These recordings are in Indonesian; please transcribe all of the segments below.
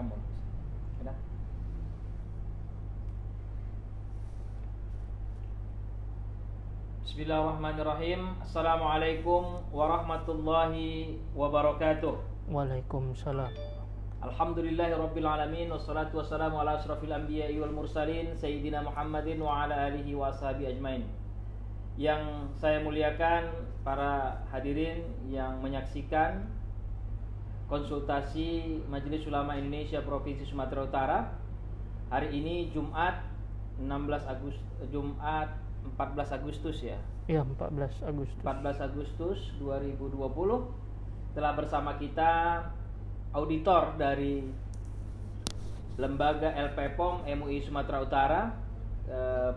kamu. Sudah? Bismillahirrahmanirrahim. Assalamualaikum warahmatullahi wabarakatuh. Waalaikumsalam. Alhamdulillahirabbil alamin wassalatu wassalamu ala asyrafil anbiya'i wal mursalin sayyidina Muhammadin wa ala alihi wa ashabihi ajmain. Yang saya muliakan para hadirin yang menyaksikan konsultasi Majelis Ulama Indonesia Provinsi Sumatera Utara. Hari ini Jumat 14 Agustus ya. Iya, 14 Agustus. 14 Agustus 2020 telah bersama kita auditor dari Lembaga LPPOM MUI Sumatera Utara,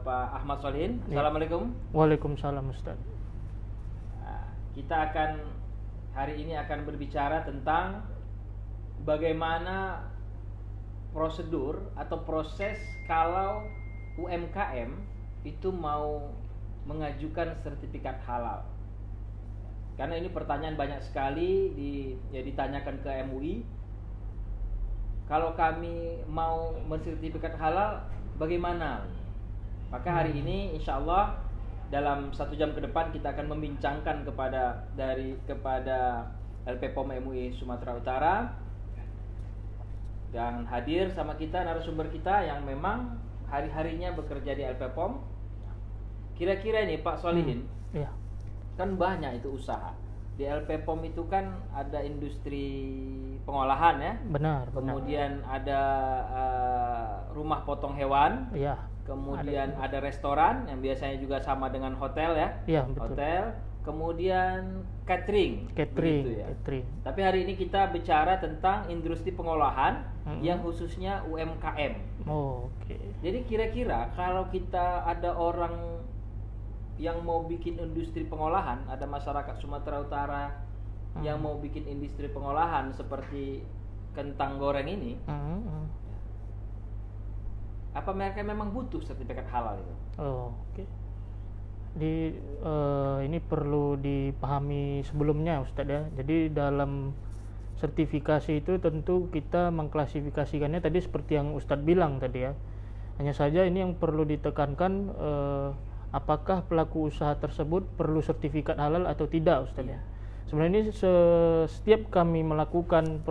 Pak Ahmad Solihin. Assalamualaikum. Waalaikumsalam Ustaz. Kita akan hari ini akan berbicara tentang bagaimana prosedur atau proses kalau UMKM itu mau mengajukan sertifikat halal. Karena ini pertanyaan banyak sekali ditanyakan ke MUI. Kalau kami mau mensertifikat halal, bagaimana? Maka hari ini insya Allah dalam 1 jam ke depan kita akan membincangkan kepada LPPOM MUI Sumatera Utara, dan hadir sama kita narasumber kita yang memang hari-harinya bekerja di LPPOM. Kira-kira ini Pak Solihin, Iya. kan banyak itu usaha di LPPOM itu, kan ada industri pengolahan ya. Benar. Kemudian ada rumah potong hewan. Iya. Kemudian ada restoran yang biasanya juga sama dengan hotel ya. Iya, betul. Hotel. Kemudian catering. Begitu ya. Catering. Tapi hari ini kita bicara tentang industri pengolahan yang khususnya UMKM. Oh, oke. Jadi kira-kira kalau kita ada orang yang mau bikin industri pengolahan, ada masyarakat Sumatera Utara yang mau bikin industri pengolahan seperti kentang goreng ini, apa mereka memang butuh sertifikat halal itu? Oh, oke. Ini perlu dipahami sebelumnya Ustaz ya. Jadi dalam sertifikasi itu tentu kita mengklasifikasikannya tadi seperti yang Ustadz bilang tadi ya. Hanya saja ini yang perlu ditekankan, apakah pelaku usaha tersebut perlu sertifikat halal atau tidak Ustadz ya. Sebenarnya ini setiap kami melakukan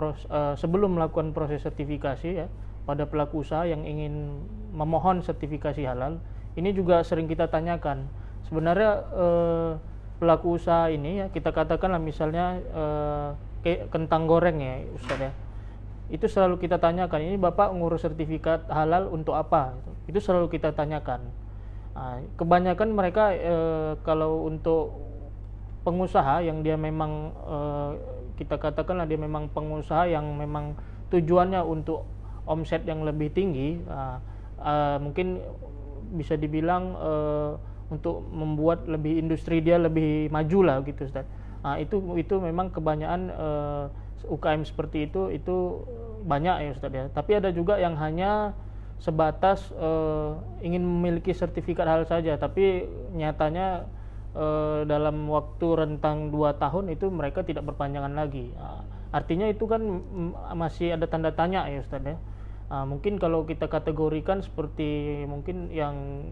sebelum melakukan proses sertifikasi ya pada pelaku usaha yang ingin memohon sertifikasi halal, ini juga sering kita tanyakan. Sebenarnya pelaku usaha ini ya, kita katakanlah misalnya kentang goreng ya Ustadz ya, itu selalu kita tanyakan, ini Bapak ngurus sertifikat halal untuk apa? Itu selalu kita tanyakan. Kebanyakan mereka kalau untuk pengusaha yang dia memang kita katakanlah dia memang pengusaha yang memang tujuannya untuk omset yang lebih tinggi, mungkin bisa dibilang untuk membuat lebih industri dia lebih maju lah gitu Ustaz. Itu memang kebanyakan UKM seperti itu banyak ya Ustaz ya. Tapi ada juga yang hanya sebatas ingin memiliki sertifikat halal saja, tapi nyatanya dalam waktu rentang 2 tahun itu mereka tidak berpanjangan lagi. Artinya itu kan masih ada tanda tanya ya Ustaz ya. Mungkin kalau kita kategorikan seperti mungkin yang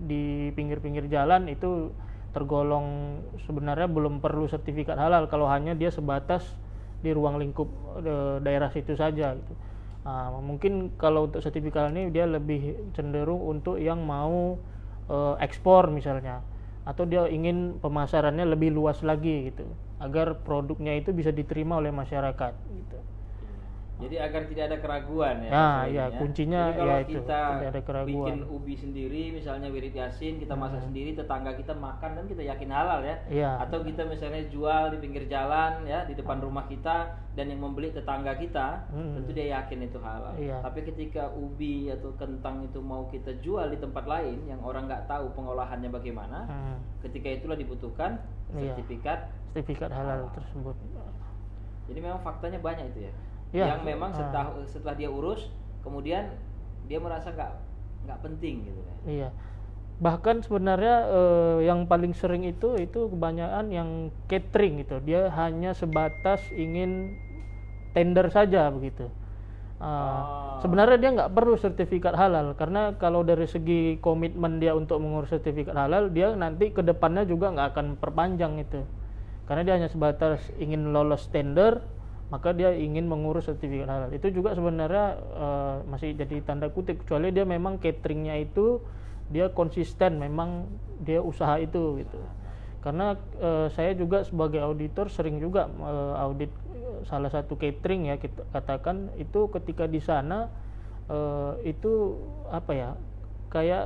di pinggir-pinggir jalan itu tergolong sebenarnya belum perlu sertifikat halal kalau hanya dia sebatas di ruang lingkup daerah situ saja gitu. Mungkin kalau untuk sertifikat ini dia lebih cenderung untuk yang mau ekspor misalnya, atau dia ingin pemasarannya lebih luas lagi gitu agar produknya itu bisa diterima oleh masyarakat gitu. Jadi agar tidak ada keraguan ya. Nah, ya kuncinya. Jadi kalau ya kita bikin ubi sendiri, misalnya wirid yasin, kita masak sendiri, tetangga kita makan dan kita yakin halal ya. Atau kita misalnya jual di pinggir jalan ya, di depan rumah kita, dan yang membeli tetangga kita, tentu dia yakin itu halal. Tapi ketika ubi atau kentang itu mau kita jual di tempat lain yang orang nggak tahu pengolahannya bagaimana, ketika itulah dibutuhkan sertifikat halal tersebut. Jadi memang faktanya banyak itu ya. Yang memang setelah dia urus, kemudian dia merasa nggak penting gitu kan. Iya. Bahkan sebenarnya yang paling sering itu kebanyakan yang catering gitu. Dia hanya sebatas ingin tender saja begitu. Sebenarnya dia nggak perlu sertifikat halal, karena kalau dari segi komitmen dia untuk mengurus sertifikat halal, dia nanti ke depannya juga nggak akan perpanjang itu, karena dia hanya sebatas ingin lolos tender, maka dia ingin mengurus sertifikat halal. Itu juga sebenarnya masih jadi tanda kutip, kecuali dia memang cateringnya itu dia konsisten, memang dia usaha itu gitu. Karena saya juga sebagai auditor sering juga audit salah satu catering ya, kita katakan itu ketika di sana itu apa ya, kayak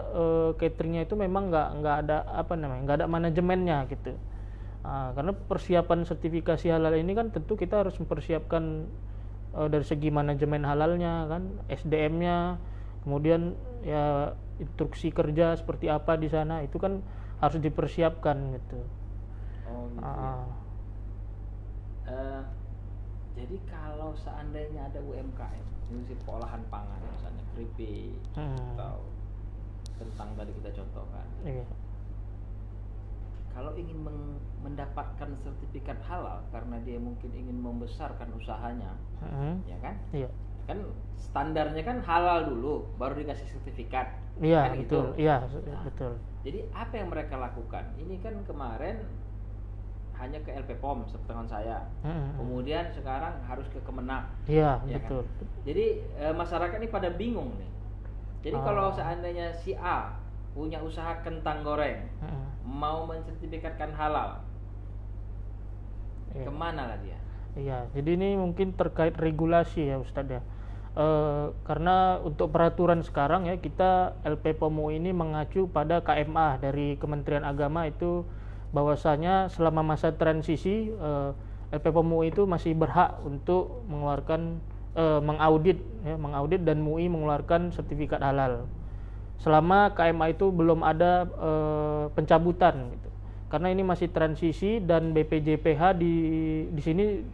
cateringnya itu memang nggak ada apa namanya, nggak ada manajemennya gitu. Karena persiapan sertifikasi halal ini kan tentu kita harus mempersiapkan dari segi manajemen halalnya kan, SDM-nya, kemudian ya instruksi kerja seperti apa di sana, itu kan harus dipersiapkan gitu. Oh gitu ya. Jadi kalau seandainya ada UMKM, industri pengolahan pangan, misalnya keripik atau kentang tadi kita contohkan, kalau ingin mendapatkan sertifikat halal karena dia mungkin ingin membesarkan usahanya, ya kan? Iya. Kan standarnya kan halal dulu, baru dikasih sertifikat. Iya, kan betul. Gitu? Iya, betul. Jadi apa yang mereka lakukan? Ini kan kemarin hanya ke LP POM sepengetahuan saya, kemudian sekarang harus ke Kemenak. Iya, ya betul. Kan? Jadi masyarakat ini pada bingung nih. Jadi kalau seandainya si A punya usaha kentang goreng, mau mensertifikatkan halal, kemana lah dia? Iya, jadi ini mungkin terkait regulasi ya Ustadz ya. Karena untuk peraturan sekarang ya, kita LP POM UI ini mengacu pada KMA dari Kementerian Agama, itu bahwasanya selama masa transisi LP POM UI itu masih berhak untuk mengeluarkan mengaudit dan MUI mengeluarkan sertifikat halal selama KMA itu belum ada pencabutan gitu. Karena ini masih transisi dan BPJPH di sini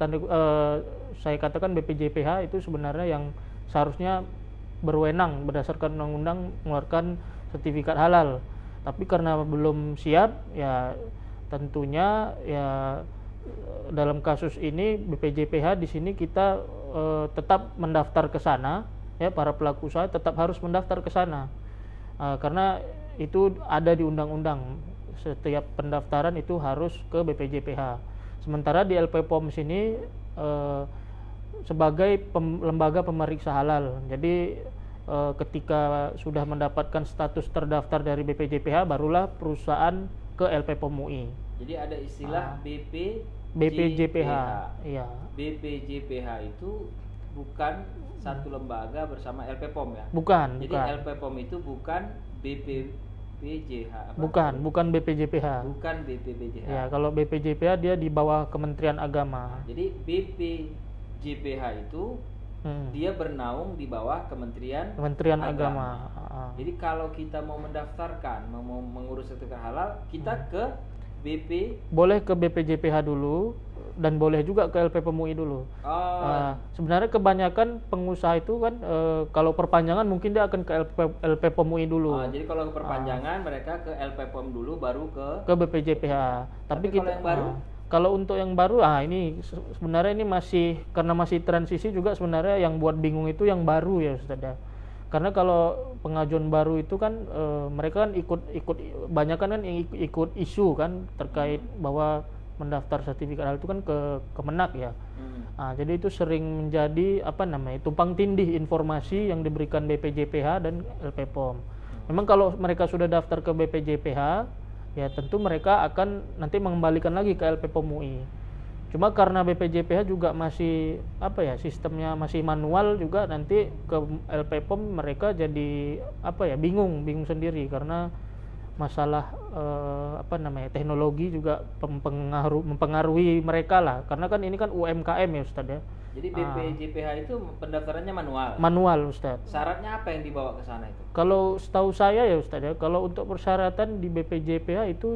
saya katakan BPJPH itu sebenarnya yang seharusnya berwenang berdasarkan undang-undang mengeluarkan sertifikat halal. Tapi karena belum siap ya, tentunya ya dalam kasus ini BPJPH di sini kita tetap mendaftar ke sana ya, para pelaku usaha tetap harus mendaftar ke sana karena itu ada di undang-undang, setiap pendaftaran itu harus ke BPJPH. Sementara di LP POM sini sebagai lembaga pemeriksa halal, jadi ketika sudah mendapatkan status terdaftar dari BPJPH barulah perusahaan ke LP POM UI. Jadi ada istilah BPJPH. Iya. BPJPH itu bukan satu lembaga bersama LP POM ya? Bukan. Jadi LP POM itu bukan BPJPH. Bukan BPJPH. Bukan BPJPH. Ya, kalau BPJPH dia di bawah Kementerian Agama. Jadi BPJPH itu dia bernaung di bawah Kementerian Agama. Jadi kalau kita mau mendaftarkan, mau mengurus sertifikat halal, kita ke boleh ke BPJPH dulu dan boleh juga ke LP POM UI dulu. Sebenarnya kebanyakan pengusaha itu kan kalau perpanjangan mungkin dia akan ke LP POM UI dulu. Jadi kalau ke perpanjangan mereka ke LP POM dulu baru ke BPJPH. Tapi kita, kalau yang baru? Kalau untuk yang baru ini sebenarnya ini masih karena masih transisi juga, sebenarnya yang buat bingung itu yang baru ya Ustaz. Karena kalau pengajuan baru itu kan mereka kan ikut banyak kan ikut isu kan terkait bahwa mendaftar sertifikat halal itu kan ke Kemenak ya. Jadi itu sering menjadi tumpang tindih informasi yang diberikan BPJPH dan LP POM. Memang kalau mereka sudah daftar ke BPJPH ya tentu mereka akan nanti mengembalikan lagi ke LP POM UI. Cuma karena BPJPH juga masih sistemnya masih manual juga, nanti ke LP POM mereka jadi bingung sendiri karena masalah teknologi juga mempengaruhi mereka lah, karena kan ini kan UMKM ya Ustaz ya. Jadi BPJPH itu pendaftarannya manual. Manual Ustaz. Syaratnya apa yang dibawa ke sana itu? Kalau setahu saya ya Ustaz ya, kalau untuk persyaratan di BPJPH itu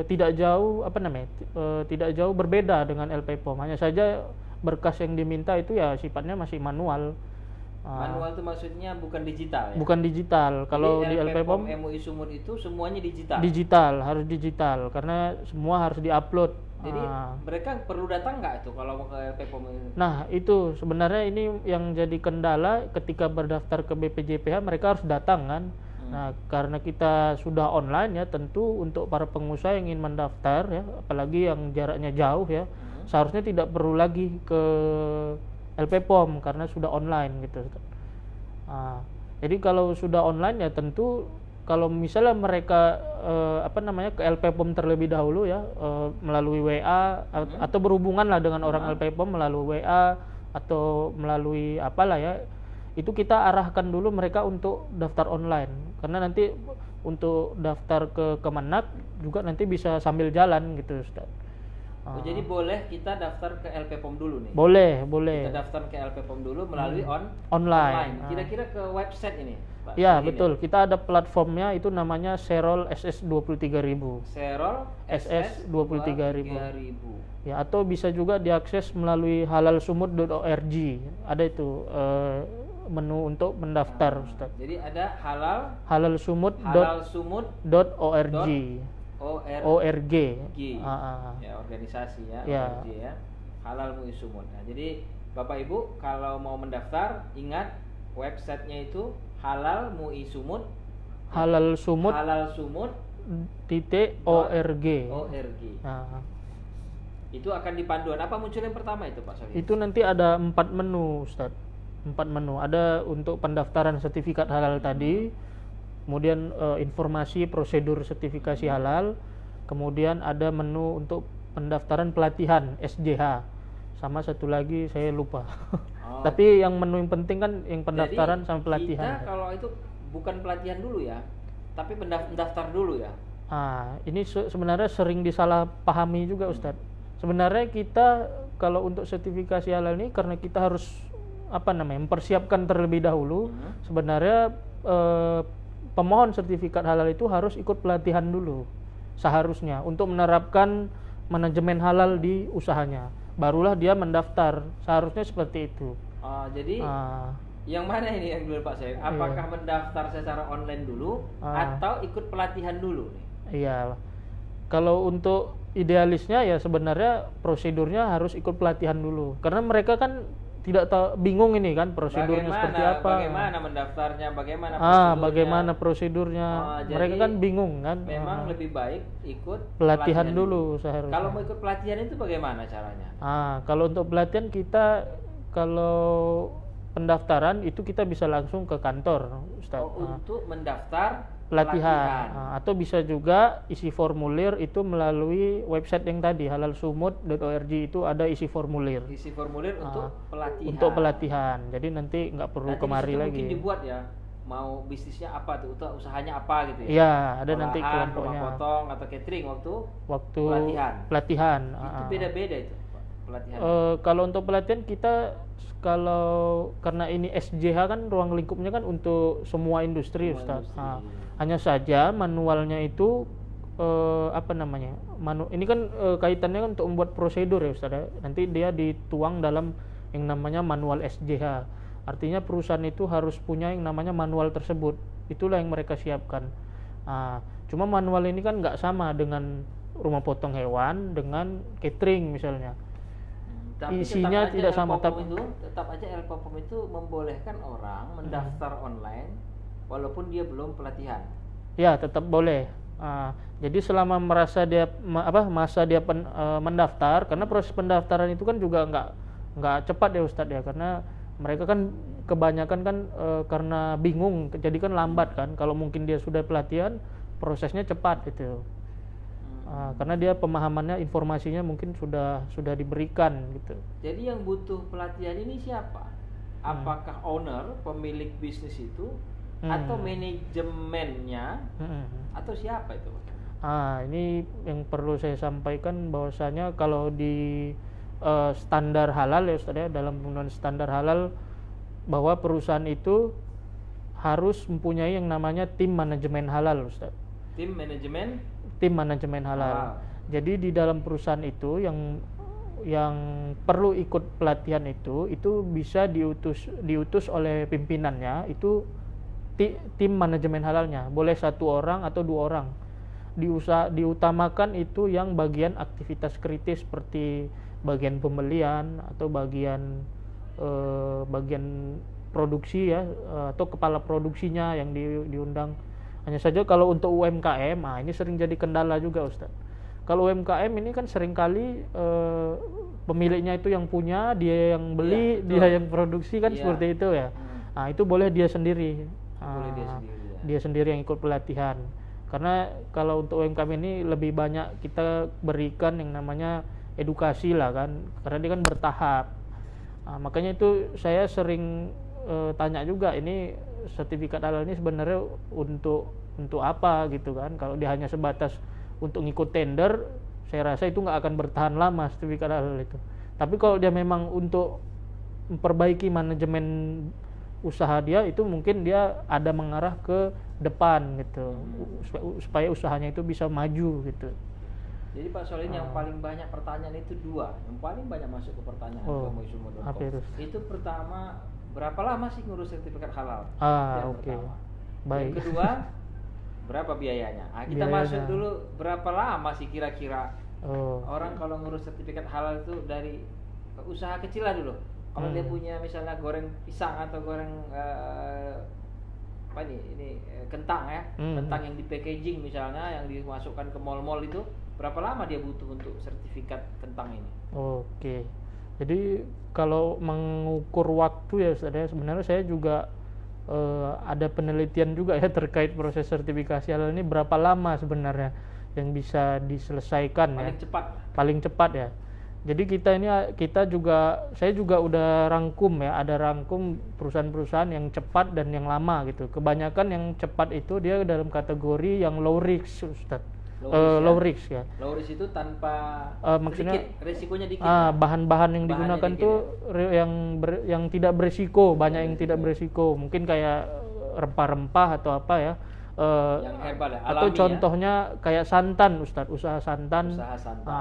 tidak jauh berbeda dengan LP POM. Hanya saja berkas yang diminta itu ya sifatnya masih manual. Manual itu maksudnya bukan digital ya? Bukan digital. Kalau di LPPOM MUI Sumut itu semuanya digital. Digital, harus digital karena semua harus diupload. Jadi mereka perlu datang nggak itu kalau mau ke LPPOM itu? Nah itu sebenarnya ini yang jadi kendala ketika berdaftar ke BPJPH, mereka harus datang kan. Nah karena kita sudah online ya, tentu untuk para pengusaha yang ingin mendaftar ya, apalagi yang jaraknya jauh ya, seharusnya tidak perlu lagi ke LPPOM karena sudah online gitu. Jadi kalau sudah online ya tentu kalau misalnya mereka ke LPPOM terlebih dahulu ya, melalui WA atau berhubungan lah dengan orang LPPOM melalui WA atau melalui apalah ya, itu kita arahkan dulu mereka untuk daftar online karena nanti untuk daftar ke Kemenak juga nanti bisa sambil jalan gitu Ustaz. Jadi boleh kita daftar ke LPPOM dulu nih? Boleh. Kita daftar ke LPPOM dulu melalui online. Kira-kira ke website ini, Pak? Ya, betul. Kita ada platformnya itu namanya Serol SS 23.000. Serol SS 23.000. Ya, atau bisa juga diakses melalui halalsumut.org. Ada itu menu untuk mendaftar, Ustaz. Jadi ada halalsumut.org. ORG. Ya, organisasi ya, ya. ORG ya. Halal MUI Sumut. Nah, jadi Bapak Ibu kalau mau mendaftar, ingat websitenya itu halal MUI Sumut. halalsumut.org. Itu akan dipanduan. Apa muncul yang pertama itu, Pak Sofi? Itu nanti ada 4 menu, Ustaz. 4 menu. Ada untuk pendaftaran sertifikat halal tadi. Kemudian informasi prosedur sertifikasi halal, kemudian ada menu untuk pendaftaran pelatihan SJH, sama satu lagi saya lupa. Tapi yang menu yang penting kan yang pendaftaran. Jadi, sama pelatihan. Kita kalau itu bukan pelatihan dulu ya, tapi pendaftar dulu ya. Ini sebenarnya sering disalahpahami juga Ustadz. Sebenarnya kita kalau untuk sertifikasi halal ini karena kita harus mempersiapkan terlebih dahulu. Sebenarnya pemohon sertifikat halal itu harus ikut pelatihan dulu seharusnya untuk menerapkan manajemen halal di usahanya, barulah dia mendaftar, seharusnya seperti itu. Jadi yang mana ini yang dulu Pak Syed? Apakah mendaftar secara online dulu atau ikut pelatihan dulu nih? Iya, kalau untuk idealisnya ya sebenarnya prosedurnya harus ikut pelatihan dulu karena mereka kan tidak tahu, bingung ini kan prosedurnya seperti apa. Bagaimana mendaftarnya, bagaimana prosedurnya. Mereka kan bingung kan. Memang lebih baik ikut pelatihan dulu seharusnya. Kalau mau ikut pelatihan itu bagaimana caranya? Kalau untuk pelatihan kita, kalau pendaftaran itu kita bisa langsung ke kantor, Ustaz. Untuk mendaftar pelatihan. Atau bisa juga isi formulir itu melalui website yang tadi halalsumut.org, itu ada isi formulir. Isi formulir untuk pelatihan. Untuk pelatihan. Jadi nanti nggak perlu kemari lagi. Mungkin dibuat ya. Mau bisnisnya apa tuh? Usahanya apa gitu ya? Iya, ada nanti kelompoknya. Rumah potong atau catering waktu pelatihan. Itu beda-beda itu pelatihan. Kalau untuk pelatihan kita karena ini SJH kan ruang lingkupnya kan untuk semua industri, Ustaz. Hanya saja manualnya itu ini kan kaitannya kan untuk membuat prosedur ya Ustaz. Nanti dia dituang dalam yang namanya manual SJH. Artinya perusahaan itu harus punya yang namanya manual tersebut. Itulah yang mereka siapkan. Cuma manual ini kan nggak sama dengan rumah potong hewan dengan catering misalnya. Tapi isinya tidak sama. Tetap aja LPPOM itu membolehkan orang mendaftar online walaupun dia belum pelatihan. Ya, tetap boleh. Jadi selama masa dia mendaftar, karena proses pendaftaran itu kan juga nggak cepat ya Ustadz ya, karena mereka kan kebanyakan kan karena bingung, jadi kan lambat kan. Kalau mungkin dia sudah pelatihan, prosesnya cepat gitu. Karena dia pemahamannya, informasinya mungkin sudah diberikan gitu. Jadi yang butuh pelatihan ini siapa? Apakah owner, pemilik bisnis itu, atau manajemennya, atau siapa itu? Ini yang perlu saya sampaikan bahwasanya kalau di standar halal ya Ustaz ya, dalam penggunaan standar halal, bahwa perusahaan itu harus mempunyai yang namanya tim manajemen halal Ustaz. Tim manajemen halal. Jadi di dalam perusahaan itu yang perlu ikut pelatihan itu bisa diutus oleh pimpinannya, itu tim manajemen halalnya, boleh 1 orang atau 2 orang. Diutamakan itu yang bagian aktivitas kritis seperti bagian pembelian atau bagian produksi ya, atau kepala produksinya yang diundang. Hanya saja kalau untuk UMKM, ini sering jadi kendala juga, Ustadz. Kalau UMKM ini kan seringkali pemiliknya itu yang punya, dia yang beli, dia yang produksi kan, seperti itu ya. Nah, itu boleh dia sendiri. Dia sendiri yang ikut pelatihan. Karena kalau untuk UMKM ini lebih banyak kita berikan yang namanya edukasi lah kan, karena dia kan bertahap. Nah, makanya itu saya sering tanya juga, ini sertifikat halal ini sebenarnya untuk apa gitu kan. Kalau dia hanya sebatas untuk ngikut tender, saya rasa itu nggak akan bertahan lama sertifikat halal itu. Tapi kalau dia memang untuk memperbaiki manajemen usaha dia, itu mungkin dia ada mengarah ke depan gitu, supaya usahanya itu bisa maju gitu. Jadi Pak Solin, yang paling banyak pertanyaan itu 2, yang paling banyak masuk ke pertanyaan ke itu pertama, berapa lama sih ngurus sertifikat halal? Oke. Baik. Yang kedua, berapa biayanya? Kita masuk dulu, berapa lama sih kira-kira orang kalau ngurus sertifikat halal itu dari usaha kecil lah dulu. Kalau dia punya misalnya goreng pisang atau goreng kentang ya, kentang yang di packaging misalnya, yang dimasukkan ke mall-mall itu, berapa lama dia butuh untuk sertifikat kentang ini? Oke. Jadi kalau mengukur waktu ya, sebenarnya saya juga ada penelitian juga ya terkait proses sertifikasi halal ini, berapa lama sebenarnya yang bisa diselesaikan paling cepat ya. Jadi saya juga udah rangkum ya, ada rangkum perusahaan-perusahaan yang cepat dan yang lama gitu. Kebanyakan yang cepat itu dia dalam kategori yang low risk, Ustadz. Low risk ya. Low risk itu tanpa maksudnya risikonya dikit. Bahan-bahan yang digunakan tuh yang tidak berisiko, banyak yang tidak berisiko. Mungkin kayak rempah-rempah atau apa ya. Yang herbal ya, atau contohnya kayak santan, Ustadz, usaha santan.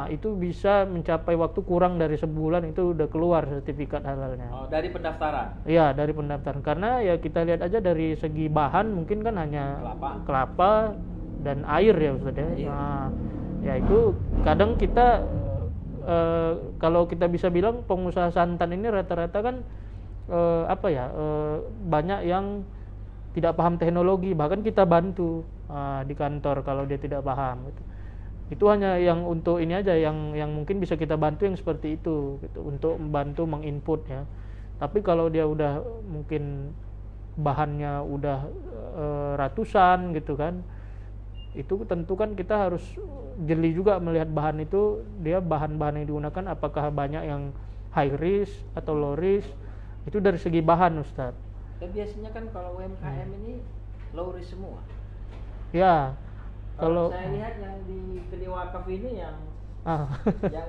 Itu bisa mencapai waktu kurang dari sebulan itu udah keluar sertifikat halalnya. Dari pendaftaran? Iya, dari pendaftaran. Karena ya kita lihat aja dari segi bahan mungkin kan hanya kelapa dan air ya, Ustadz ya. Nah, ya itu kadang kita kalau kita bisa bilang pengusaha santan ini rata-rata kan banyak yang tidak paham teknologi, bahkan kita bantu di kantor kalau dia tidak paham gitu. Itu hanya yang untuk ini aja, yang mungkin bisa kita bantu yang seperti itu gitu, untuk membantu menginput ya. Tapi kalau dia udah mungkin bahannya udah ratusan gitu kan, itu tentu kan kita harus jeli juga melihat bahan itu, dia bahan-bahan yang digunakan apakah banyak yang high risk atau low risk, itu dari segi bahan, Ustadz. Dan biasanya kan kalau UMKM ini low risk semua. Ya. Kalau saya lihat yang di Gede Wakaf ini yang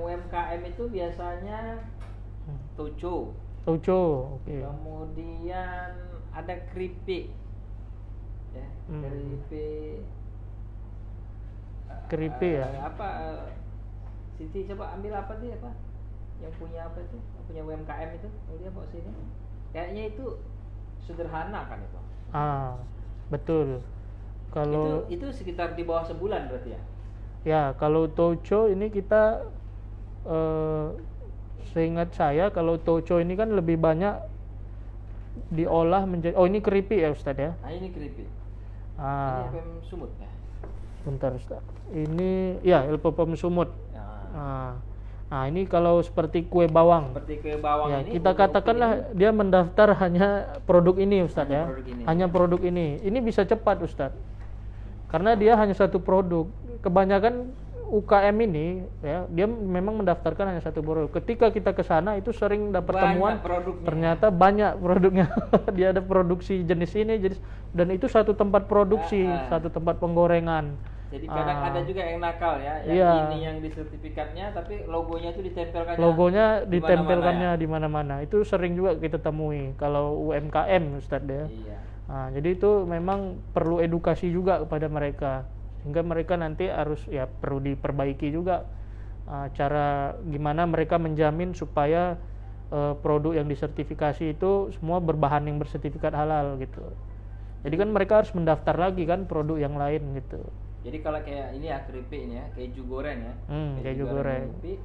UMKM itu biasanya Toco, oke. Kemudian ada keripik, ya, keripik ya. Siti coba ambil apa tuh apa? Yang punya apa itu? Punya UMKM itu, dia bawa sini. Kayaknya itu sederhana kan itu. Betul. Kalau itu sekitar di bawah sebulan berarti ya? Ya, kalau Toco ini kita seingat saya kalau Toco ini kan lebih banyak diolah menjadi, ini keripik ya, Ustadz ya? Ini keripik. Ini LPM Sumut ya? Bentar, Ustadz. Ini ya LPM Sumut. Nah, ini kalau seperti kue bawang. Ya, ini kita katakanlah dia mendaftar hanya produk ini, Ustadz ya. Hanya produk ini. Ini bisa cepat, Ustadz. Karena dia hanya satu produk. Kebanyakan UKM ini ya, dia memang mendaftarkan hanya satu produk. Ketika kita ke sana itu sering dapat temuan ternyata banyak produknya. Dia ada produksi jenis ini, dan itu satu tempat produksi, satu tempat penggorengan. Jadi kadang ada juga yang nakal ya, yang ini yang di sertifikatnya tapi logonya itu ditempelkannya di mana-mana. Itu sering juga kita temui kalau UMKM, Ustadz ya. Jadi itu memang perlu edukasi juga kepada mereka, sehingga mereka nanti harus ya perlu diperbaiki juga cara gimana mereka menjamin supaya produk yang disertifikasi itu semua berbahan yang bersertifikat halal gitu. Jadi kan mereka harus mendaftar lagi kan produk yang lain gitu. Jadi kalau kayak ini ya keripik ini ya, keju goreng ya, keju goreng. Keripik,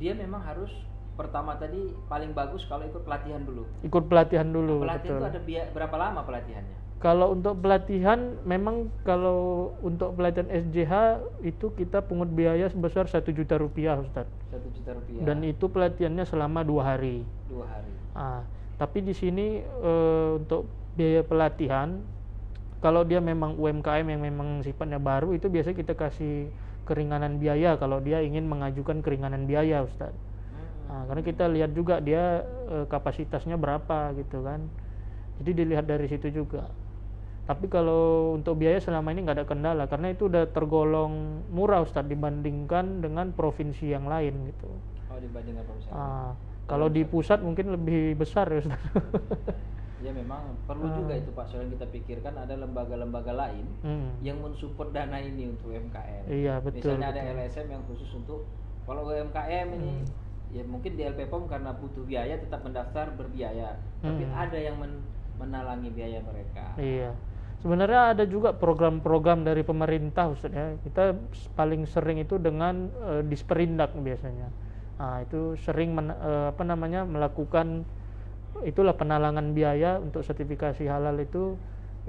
dia memang harus pertama tadi paling bagus kalau ikut pelatihan dulu. Ikut pelatihan dulu. Pelatihan betul. itu ada berapa lama pelatihannya? Kalau untuk pelatihan, memang kalau untuk pelatihan SJH itu kita pungut biaya sebesar 1 juta rupiah, Ustadz. 1 juta rupiah. Dan itu pelatihannya selama 2 hari. 2 hari. Tapi di sini untuk biaya pelatihan, kalau dia memang UMKM yang memang sifatnya baru, itu biasanya kita kasih keringanan biaya kalau dia ingin mengajukan keringanan biaya, Ustadz. Karena kita lihat juga dia kapasitasnya berapa gitu kan. Jadi dilihat dari situ juga. Tapi kalau untuk biaya selama ini nggak ada kendala karena itu udah tergolong murah, Ustadz, dibandingkan dengan provinsi yang lain gitu. Oh, dibandingkan provinsi. Kalau di pusat mungkin lebih besar ya, Ustadz. Ya memang perlu juga itu Pak, soalnya kita pikirkan ada lembaga-lembaga lain yang mensupport dana ini untuk UMKM. Iya, betul. Misalnya ada LSM yang khusus untuk kalau UMKM ini ya mungkin di LPPOM karena butuh biaya tetap mendaftar berbiaya, tapi ada yang menalangi biaya mereka. Iya. Sebenarnya ada juga program-program dari pemerintah, Ustaz ya. Kita paling sering itu dengan Disperindak biasanya. Itu sering melakukan itulah penalangan biaya untuk sertifikasi halal itu.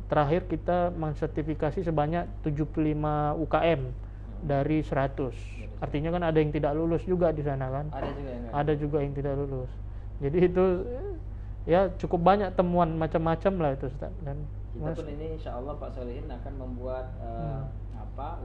Terakhir kita mensertifikasi sebanyak 75 UKM dari 100. Artinya kan ada yang tidak lulus juga di sana kan. Ada juga yang tidak lulus. Jadi itu ya cukup banyak temuan macam-macam lah itu, Ustaz. Dan kita pun ini insya Allah Pak Solihin akan membuat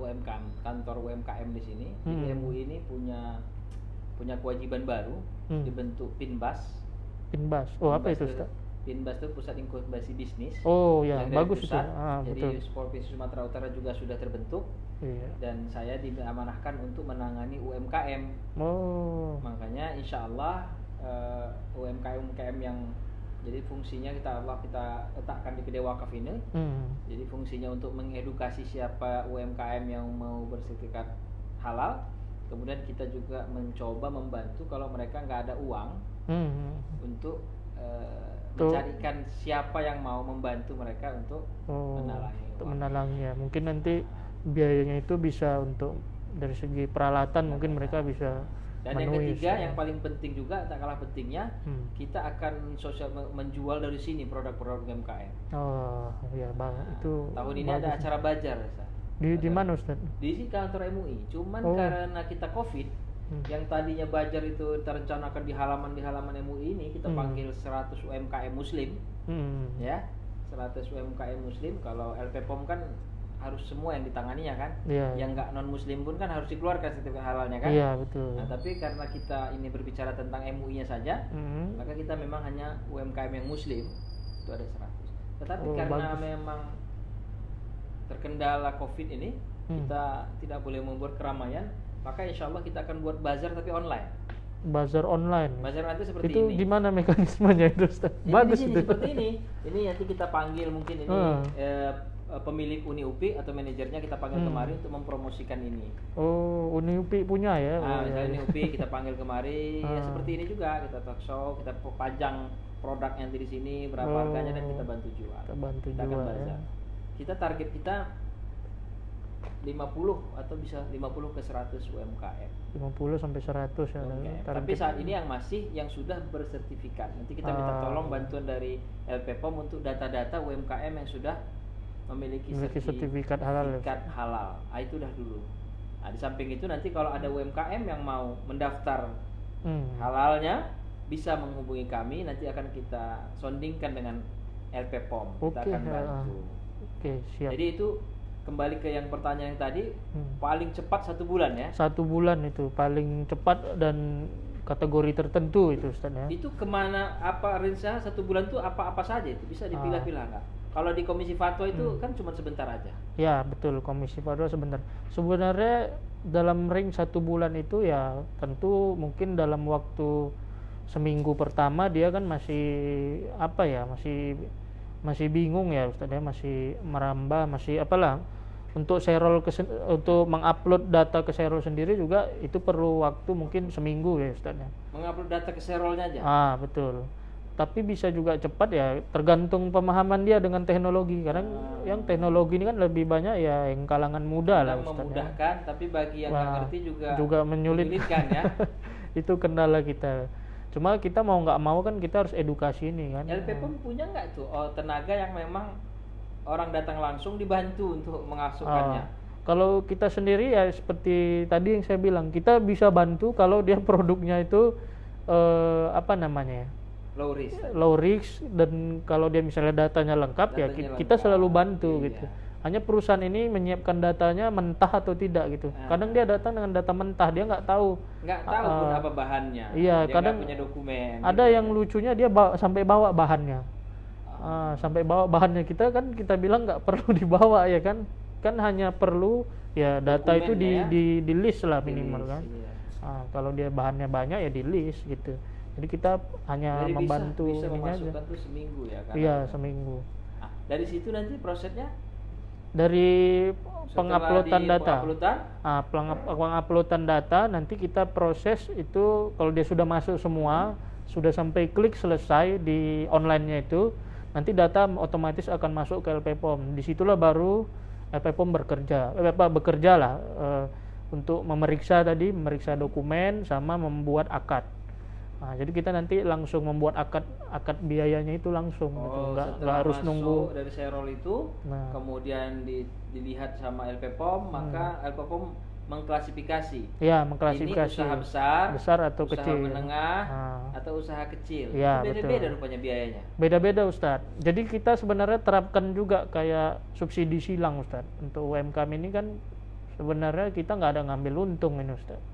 UMKM, kantor UMKM di sini. Jadi MUI ini punya kewajiban baru, dibentuk Pinbas. Pinbas. Apa itu, Ustaz? Pinbas itu Pusat Inkubasi Bisnis. Oh ya, bagus pusat. Itu. Jadi Provinsi Sumatera Utara juga sudah terbentuk. Iya. Dan saya diamanahkan untuk menangani UMKM. Makanya insya Allah UMKM yang jadi fungsinya kita letakkan di Kedai Wakaf ini. Jadi fungsinya untuk mengedukasi siapa UMKM yang mau bersertifikat halal. Kemudian kita juga mencoba membantu kalau mereka nggak ada uang untuk mencarikan siapa yang mau membantu mereka untuk menalangi. Untuk menalangi ya. Mungkin nanti biayanya itu bisa untuk dari segi peralatan mungkin mereka bisa. Dan yang ketiga yang paling penting juga tak kalah pentingnya kita akan menjual dari sini produk-produk UMKM. Iya itu. Tahun ini ada acara bazar, Ustaz. Di mana, Ustaz? Di kantor MUI. Cuman karena kita Covid, yang tadinya bazar itu terencanakan di halaman MUI ini kita panggil 100 UMKM Muslim. Ya. 100 UMKM Muslim. Kalau LPPOM kan harus semua yang ditanganinya kan, yang nggak non muslim pun kan harus dikeluarkan sertifikat halalnya kan. Iya betul. Nah tapi karena kita ini berbicara tentang MUI-nya saja, maka kita memang hanya UMKM yang muslim itu ada 100. Tetapi karena memang terkendala COVID ini, kita tidak boleh membuat keramaian, maka insya Allah kita akan buat bazar tapi online. Bazar online. Bazar nanti seperti itu ini. Itu gimana mekanismenya itu, Ustaz? Bagus itu. Seperti ini. Ini nanti kita panggil mungkin ini pemilik Uni UPI atau manajernya kita panggil kemari untuk mempromosikan ini. Uni UPI punya ya. Misalnya Uni UPI kita panggil kemari, ya seperti ini juga kita talk show, kita pajang produk yang di sini berapa harganya dan kita bantu jual. Kita akan bazar. Kita target kita 50 atau bisa 50 ke 100 UMKM. 50 sampai 100 ya. Tapi saat ini yang sudah bersertifikat. Nanti kita minta tolong bantuan dari LPPOM untuk data-data UMKM yang sudah memiliki sertifikat halal. Itu udah dulu. Di samping itu nanti kalau ada UMKM yang mau mendaftar halalnya bisa menghubungi kami, nanti akan kita sondingkan dengan LPPOM. Kita akan bantu. Siap. Jadi itu kembali ke yang pertanyaan yang tadi, paling cepat 1 bulan ya. 1 bulan itu paling cepat dan kategori tertentu itu, Ustaz ya. Itu kemana, apa rencana 1 bulan itu apa saja itu bisa dipilah-pilah nggak? Kalau di Komisi Fatwa itu kan cuma sebentar aja. Ya betul, Komisi Fatwa sebentar. Sebenarnya dalam ring 1 bulan itu ya tentu mungkin dalam waktu seminggu pertama dia kan masih masih bingung ya Ustaz ya, masih merambah, masih untuk Serol untuk mengupload data ke Serol sendiri juga itu perlu waktu mungkin seminggu ya Ustaz ya. Mengupload data ke Serolnya aja. Betul. Tapi bisa juga cepat ya, tergantung pemahaman dia dengan teknologi. Kadang yang teknologi ini kan lebih banyak ya yang kalangan muda lah Ustaz. Memudahkan, tapi bagi yang nggak ngerti juga menyulitkan ya. Itu kendala kita. Cuma kita mau nggak mau kan kita harus edukasi ini kan. LPPOM punya nggak tuh tenaga yang memang orang datang langsung dibantu untuk mengasuhkannya? Kalau kita sendiri ya seperti tadi yang saya bilang, kita bisa bantu kalau dia produknya itu low risk dan kalau dia misalnya datanya lengkap kita selalu bantu gitu. Hanya perusahaan ini menyiapkan datanya mentah atau tidak gitu. Kadang dia datang dengan data mentah, dia nggak tahu pun apa bahannya. Iya, dia kadang punya dokumen. Ada gitu yang lucunya dia sampai bawa bahannya. Sampai bawa bahannya, kita bilang nggak perlu dibawa ya kan hanya perlu ya data itu di list lah minimal kan. Iya. Kalau dia bahannya banyak ya di list gitu. Jadi kita hanya membantu bisa memasukkan tuh seminggu ya kan? Iya, seminggu. Dari situ nanti prosesnya dari penguploadan data. Penguploadan data nanti kita proses itu kalau dia sudah masuk semua, sudah sampai klik selesai di online-nya itu, nanti data otomatis akan masuk ke LPPOM. Disitulah baru LPPOM bekerja lah untuk memeriksa dokumen sama membuat akad. Jadi kita nanti langsung membuat akad biayanya itu langsung gitu. Nggak harus nunggu dari Serol itu. Kemudian dilihat sama LPPOM, maka LPPOM mengklasifikasi. Ya, mengklasifikasi. Ini usaha besar atau usaha kecil, menengah atau usaha kecil. Ya, beda-beda rupanya biayanya. Beda-beda Ustadz. Jadi kita sebenarnya terapkan juga kayak subsidi silang Ustadz. Untuk UMKM ini kan sebenarnya kita nggak ada ngambil untung ini Ustadz.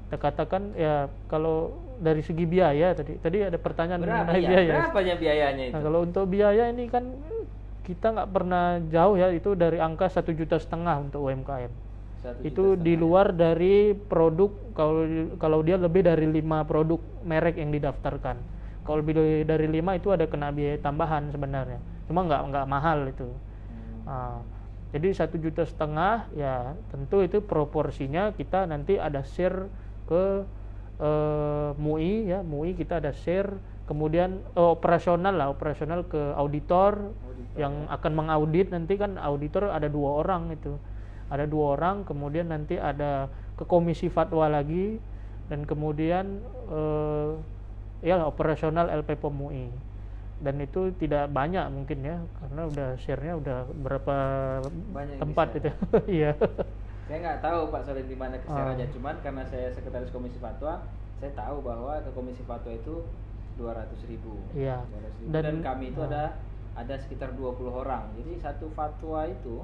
Kita katakan ya kalau dari segi biaya tadi ada pertanyaan mengenai biaya. Berapanya biayanya itu? Kalau untuk biaya ini kan kita nggak pernah jauh ya, itu dari angka 1,5 juta untuk UMKM. Itu di luar dari produk, kalau dia lebih dari 5 produk merek yang didaftarkan. Kalau lebih dari 5 itu ada kena biaya tambahan sebenarnya. Cuma nggak mahal itu. Jadi 1,5 juta ya tentu itu proporsinya kita nanti ada share ke MUI ya, MUI kita ada share, kemudian operasional ke auditor yang akan mengaudit. Nanti kan auditor ada 2 orang itu. Ada 2 orang, kemudian nanti ada ke komisi fatwa lagi, dan kemudian operasional LPPOM MUI. Dan itu tidak banyak mungkin ya, karena udah share-nya udah berapa banyak tempat itu. Iya. Saya nggak tahu Pak Sorin di mana share-nya, cuman karena saya sekretaris komisi fatwa, saya tahu bahwa ke komisi fatwa itu 200.000. Iya. Dan kami itu ada sekitar 20 orang. Jadi satu fatwa itu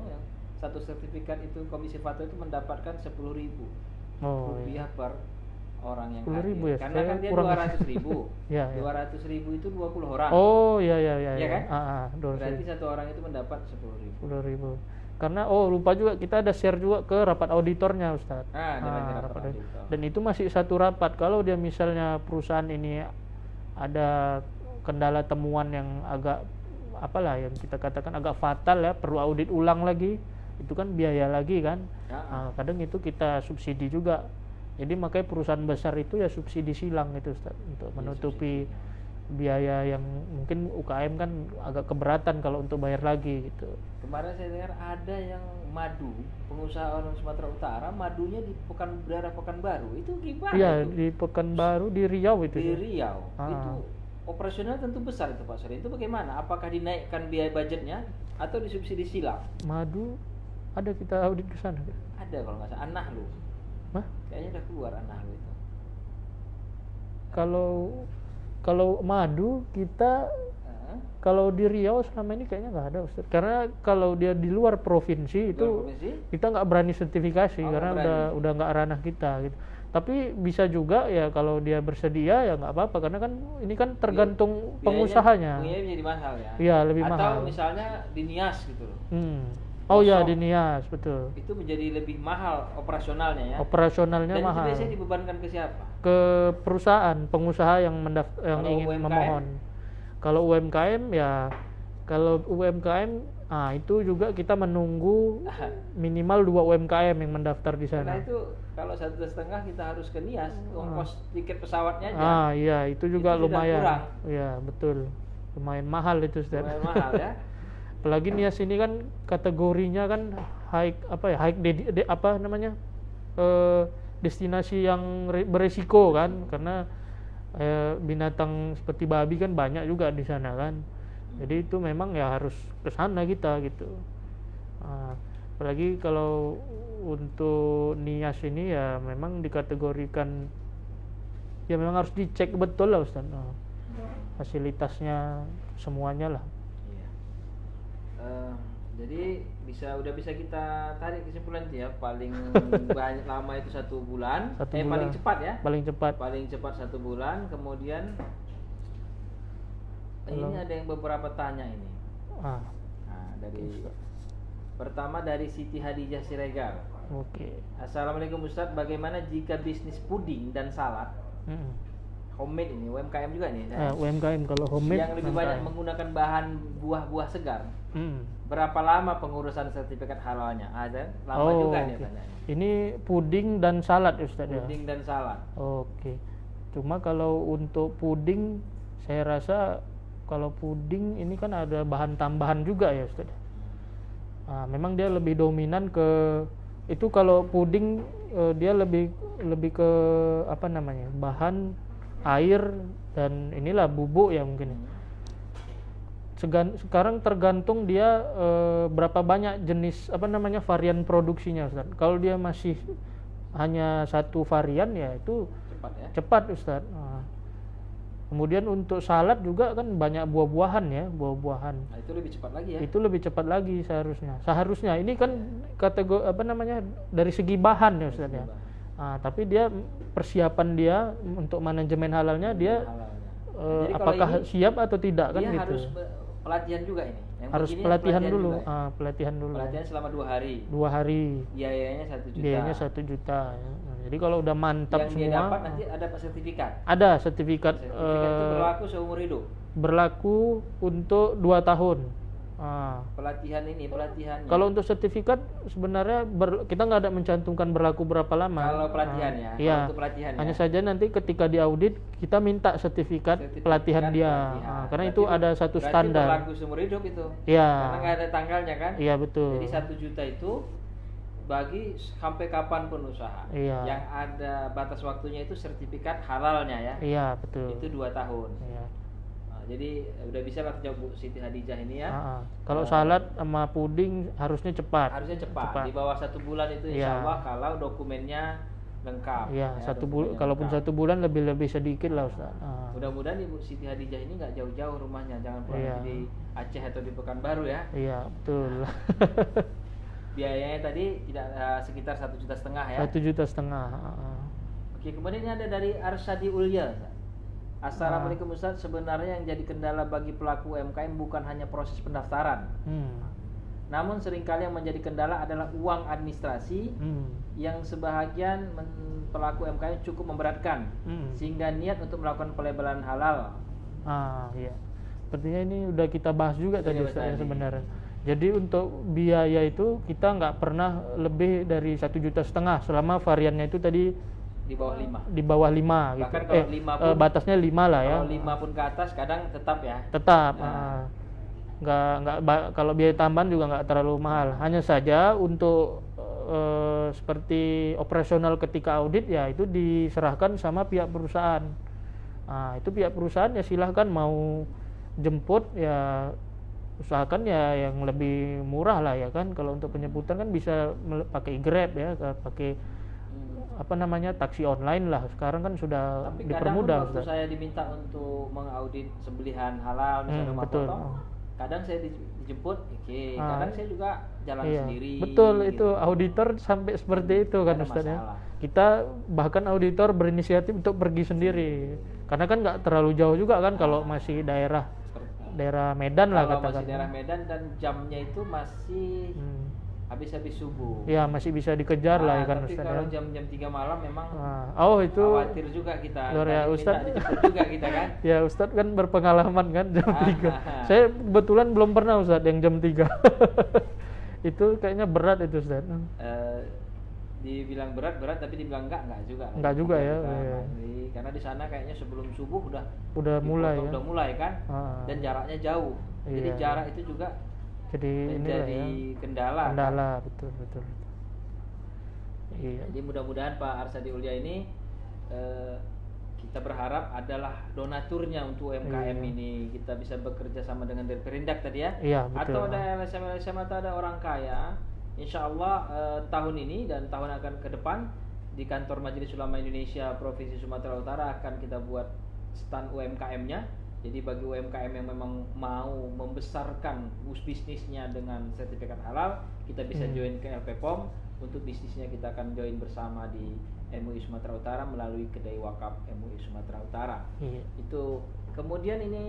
satu sertifikat itu komisi fatwa itu mendapatkan 10.000 rupiah per orang yang hadir. Ya, karena kan dia 200.000. 200.000 itu 20 orang. Iya kan? 200.000. Berarti satu orang itu mendapat 10.000. Karena lupa juga kita ada share juga ke rapat auditornya Ustadz. Rapat auditor. Dan itu masih satu rapat. Kalau dia misalnya perusahaan ini ada kendala temuan yang agak yang kita katakan agak fatal ya, perlu audit ulang lagi, itu kan biaya lagi kan. Kadang itu kita subsidi juga. Jadi makanya perusahaan besar itu ya subsidi silang itu Ustadz, untuk menutupi biaya yang mungkin UKM kan agak keberatan kalau untuk bayar lagi gitu. Kemarin saya dengar ada yang madu, pengusaha orang Sumatera Utara, madunya di daerah Pekanbaru. Itu gimana? Iya, di Pekanbaru, di Riau itu. Di Riau. Itu operasional tentu besar itu Pak Sorin. Itu bagaimana? Apakah dinaikkan biaya budgetnya atau disubsidi silang? Madu ada, kita audit ke sana. Ada kalau nggak salah. Annahlu. Kayaknya udah keluar Annahlu itu. Kalau madu kita kalau di Riau selama ini kayaknya nggak ada Ustaz. Karena kalau dia di luar provinsi itu kita nggak berani sertifikasi karena udah nggak ranah kita gitu. Tapi bisa juga ya kalau dia bersedia ya nggak apa-apa, karena kan ini kan tergantung pengusahanya. Biayanya jadi mahal ya. Iya, lebih mahal. Atau misalnya di Nias gitu loh. Di Nias, betul. Itu menjadi lebih mahal operasionalnya ya. Operasionalnya dan mahal. Dan itu biasanya dibebankan ke siapa? Ke perusahaan, pengusaha yang ingin UMKM? memohon. Kalau UMKM ya Kalau UMKM, itu juga kita menunggu minimal 2 UMKM yang mendaftar di Karena sana. itu kalau 1,5 kita harus ke Nias, ongkos tiket pesawatnya aja. Iya, itu juga Itu sudah lumayan. kurang. Iya, betul. Lumayan mahal itu, Ustaz. Lumayan mahal ya. Apalagi Nias ini kan kategorinya kan high destinasi yang beresiko kan, karena binatang seperti babi kan banyak juga di sana kan. Jadi itu memang ya harus ke sana kita gitu. Apalagi kalau untuk Nias ini ya memang dikategorikan, ya memang harus dicek betul lah Ustaz. Fasilitasnya semuanya lah. Iya. Jadi udah bisa kita tarik kesimpulan ya, paling banyak lama itu 1 bulan. Bulan. Paling cepat ya. Paling cepat. Paling cepat 1 bulan. Kemudian ini ada yang beberapa tanya ini. Dari pertama dari Siti Hadijah Siregar. Oke. Assalamualaikum Ustadz, bagaimana jika bisnis puding dan salad homemade ini, UMKM juga nih UMKM kalau homemade yang lebih banyak menggunakan bahan buah-buah segar, berapa lama pengurusan sertifikat halalnya? Ada lama juga nih tanya. Ini puding dan salad Ustaz ya? Puding dan salad. Oke. Cuma kalau untuk puding, saya rasa kalau puding ini kan ada bahan tambahan juga ya Ustaz. Memang dia lebih dominan ke itu. Kalau puding dia lebih ke bahan air dan inilah bubuk ya mungkin. Sekarang tergantung dia berapa banyak jenis varian produksinya Ustaz. Kalau dia masih hanya 1 varian ya itu cepat Ustaz. Kemudian untuk salad juga kan banyak buah-buahan ya, buah-buahan. Nah, itu lebih cepat lagi ya. Itu lebih cepat lagi seharusnya. Ini kan kategori dari segi bahan ya Ustaz ya. Tapi dia persiapan dia untuk manajemen halalnya dia apakah siap atau tidak kan dia gitu. Harus pelatihan juga ini. Yang harus pelatihan dulu. Pelatihan dulu. Pelatihan selama 2 hari. 2 hari. Biayanya 1 juta. Biayanya 1 juta. Jadi kalau udah mantap yang semua. Yang dia dapat nanti ada sertifikat. Ada sertifikat. Sertifikat itu berlaku seumur hidup. Berlaku untuk 2 tahun. Pelatihannya. Kalau untuk sertifikat sebenarnya kita nggak ada mencantumkan berlaku berapa lama. Kalau pelatihan ya. Iya. Untuk pelatihan hanya saja nanti ketika diaudit kita minta sertifikat pelatihan dia. Karena berarti itu ada satu standar. Berlaku seumur hidup itu. Iya. Karena nggak ada tanggalnya kan. Iya betul. Jadi 1 juta itu bagi sampai kapanpun usaha. Iya. Yang ada batas waktunya itu sertifikat halalnya ya. Iya betul. Itu 2 tahun. Iya. Jadi udah bisa lah jawab Bu Siti Hadijah ini ya. Kalau salad sama puding harusnya cepat. Harusnya cepat. Di bawah 1 bulan itu insya Allah kalau dokumennya lengkap. Iya, 1 bulan. Kalaupun 1 bulan lebih sedikit lah Ustaz. Mudah-mudahan Ibu Siti Hadijah ini nggak jauh-jauh rumahnya, jangan pulang di Aceh atau di Pekanbaru ya. Iya betul. Biayanya tadi tidak sekitar 1,5 juta ya. 1,5 juta. Oke, kemudian ini ada dari Arsadi Ulya. Assalamualaikum Ustaz, sebenarnya yang jadi kendala bagi pelaku UMKM bukan hanya proses pendaftaran. Namun seringkali yang menjadi kendala adalah uang administrasi yang sebahagian pelaku UMKM cukup memberatkan sehingga niat untuk melakukan pelabelan halal. Iya. Sepertinya ini udah kita bahas juga tadi Ustaz sebenarnya. Jadi untuk biaya itu kita nggak pernah lebih dari 1,5 juta selama variannya itu tadi di bawah 5. Di bawah 5 gitu. Bahkan kalau 5 pun batasnya 5 lah ya. Kalau 5 pun ke atas kadang tetap ya. Tetap. Kalau biaya tambahan juga nggak terlalu mahal. Hanya saja untuk seperti operasional ketika audit ya itu diserahkan sama pihak perusahaan. Itu pihak perusahaan ya silahkan mau jemput ya usahakan ya yang lebih murah lah ya kan. Kalau untuk penjemputan kan bisa pakai Grab ya, pakai taksi online lah. Sekarang kan sudah dipermudah. Tapi kadang waktu saya diminta untuk mengaudit sembelihan halal misalnya rumah potong, kadang saya dijemput, kadang saya juga jalan sendiri. Betul gitu. Itu auditor sampai seperti itu kan Ustaz ya. Kita bahkan auditor berinisiatif untuk pergi sendiri. Karena kan nggak terlalu jauh juga kan kalau masih daerah Medan lah katakan. Kalau masih daerah Medan dan jamnya itu masih habis subuh. Ya masih bisa dikejar lah ya kan Tapi Ustaz kalau ya. jam 3 malam memang Oh itu khawatir juga kita. luar ya Tadi Ustaz. minta dijemput juga kita kan. Ya Ustadz kan berpengalaman kan jam 3. Saya kebetulan belum pernah Ustadz yang jam 3. Itu kayaknya berat itu Ustadz. Dibilang berat tapi dibilang enggak juga. Enggak juga ya. Karena di sana kayaknya sebelum subuh udah mulai ya. Udah mulai kan. Dan jaraknya jauh. Jadi Iya. jarak itu juga Jadi menjadi kendala. Kendala betul. Iya. Jadi mudah-mudahan Pak Arsadi Ulia ini kita berharap adalah donaturnya untuk UMKM ini. Kita bisa bekerja sama dengan dari Perindak tadi ya. Iya, betul. Atau ada LSM atau ada orang kaya. Insya Allah tahun ini dan tahun akan ke depan di kantor Majelis Ulama Indonesia Provinsi Sumatera Utara akan kita buat stand UMKM-nya. Jadi bagi UMKM yang memang mau membesarkan bisnisnya dengan sertifikat halal, kita bisa join ke LPPOM. Untuk bisnisnya kita akan join bersama di MUI Sumatera Utara melalui kedai wakaf MUI Sumatera Utara. Iya. Itu kemudian ini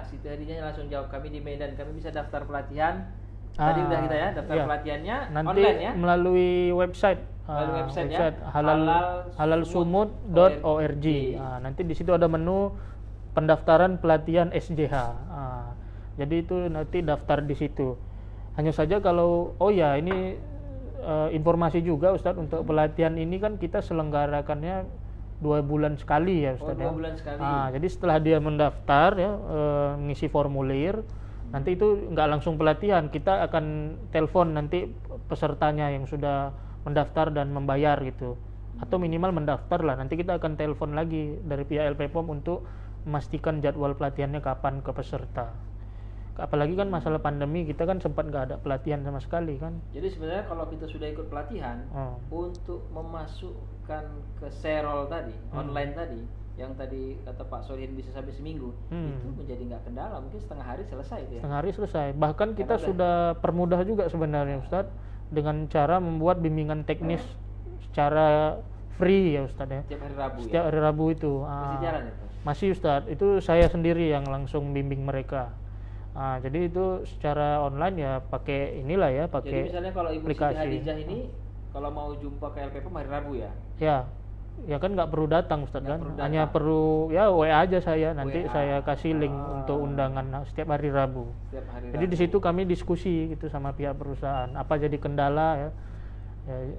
Siti Hadijah langsung jawab, kami di Medan, kami bisa daftar pelatihan. Tadi udah kita ya, daftar pelatihannya nanti online ya. melalui website Ya. halalsumut.org. Nanti di situ ada menu pendaftaran pelatihan SJH. Jadi itu nanti daftar di situ. Hanya saja kalau ini informasi juga Ustadz, untuk pelatihan ini kan kita selenggarakannya 2 bulan sekali ya Ustadz. 2 bulan sekali. Jadi setelah dia mendaftar ya, ngisi formulir, nanti itu nggak langsung pelatihan, kita akan telepon nanti pesertanya yang sudah mendaftar dan membayar gitu, atau minimal mendaftar lah. Nanti kita akan telepon lagi dari pihak LPPOM untuk memastikan jadwal pelatihannya kapan ke peserta. Apalagi kan masalah pandemi, kita kan sempat nggak ada pelatihan sama sekali kan. Jadi sebenarnya kalau kita sudah ikut pelatihan untuk memasukkan ke serol tadi, online tadi, yang tadi kata Pak Solihin bisa sampai seminggu, itu menjadi nggak kendala, mungkin setengah hari selesai itu ya. Setengah hari selesai. Bahkan kita sudah permudah juga sebenarnya Ustadz, dengan cara membuat bimbingan teknis secara free ya Ustadz ya. Setiap hari Rabu. Setiap hari Rabu itu. Masih jalan itu? Masih Ustadz, itu saya sendiri yang langsung bimbing mereka. Jadi itu secara online ya pakai inilah ya, pakai. Jadi misalnya kalau Ibu Siti aplikasi. Hadijah ini kalau mau jumpa ke LPPOM hari Rabu ya? Ya kan nggak perlu datang Ustadz kan, hanya datang. perlu ya WA aja saya, nanti WA. saya kasih link untuk undangan setiap hari Rabu. Jadi di situ kami diskusi gitu sama pihak perusahaan, apa jadi kendala ya.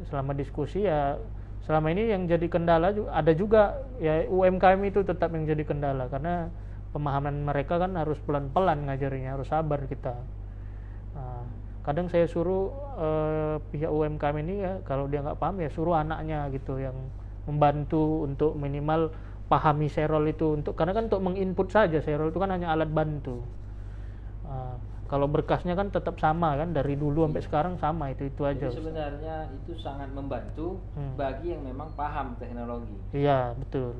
Selama diskusi ya, selama ini yang jadi kendala ada juga ya, UMKM itu tetap yang jadi kendala karena pemahaman mereka kan harus pelan-pelan ngajarinya, harus sabar kita. Kadang saya suruh pihak UMKM ini ya, kalau dia nggak paham ya suruh anaknya gitu yang membantu untuk minimal pahami serol itu, untuk karena kan untuk menginput saja, serol itu kan hanya alat bantu. Kalau berkasnya kan tetap sama kan, dari dulu sampai sekarang sama, itu aja. Jadi sebenarnya itu sangat membantu bagi yang memang paham teknologi. Iya betul.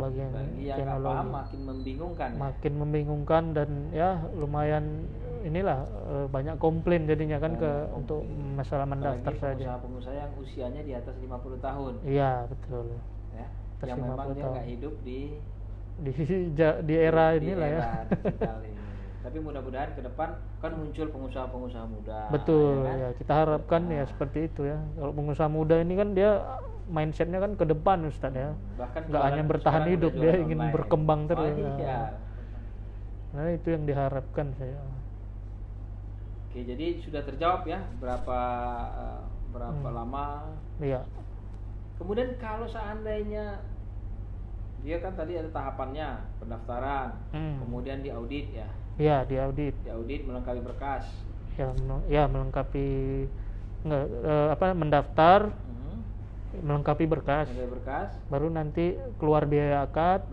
Bagi yang nggak paham makin membingungkan. Makin membingungkan dan ya lumayan inilah banyak komplain jadinya kan untuk masalah mendaftar saja. Pengusaha yang usianya di atas 50 tahun. Iya betul. Ya, yang memang dia nggak hidup di era inilah ya. Digital ini. Tapi mudah-mudahan ke depan kan muncul pengusaha-pengusaha muda. Betul ya, kan? ya, kita harapkan ya seperti itu ya. Kalau pengusaha muda ini kan dia mindsetnya kan ke depan Ustadz ya. Bahkan nggak hanya bertahan hidup, dia ingin online. Berkembang terus. Iya. Nah itu yang diharapkan saya. Oke, jadi sudah terjawab ya berapa lama. Iya. Kemudian kalau seandainya dia kan tadi ada tahapannya, pendaftaran, kemudian diaudit ya. Iya, diaudit. Diaudit melengkapi berkas. Ya melengkapi mendaftar, melengkapi berkas. Baru nanti keluar biaya akad.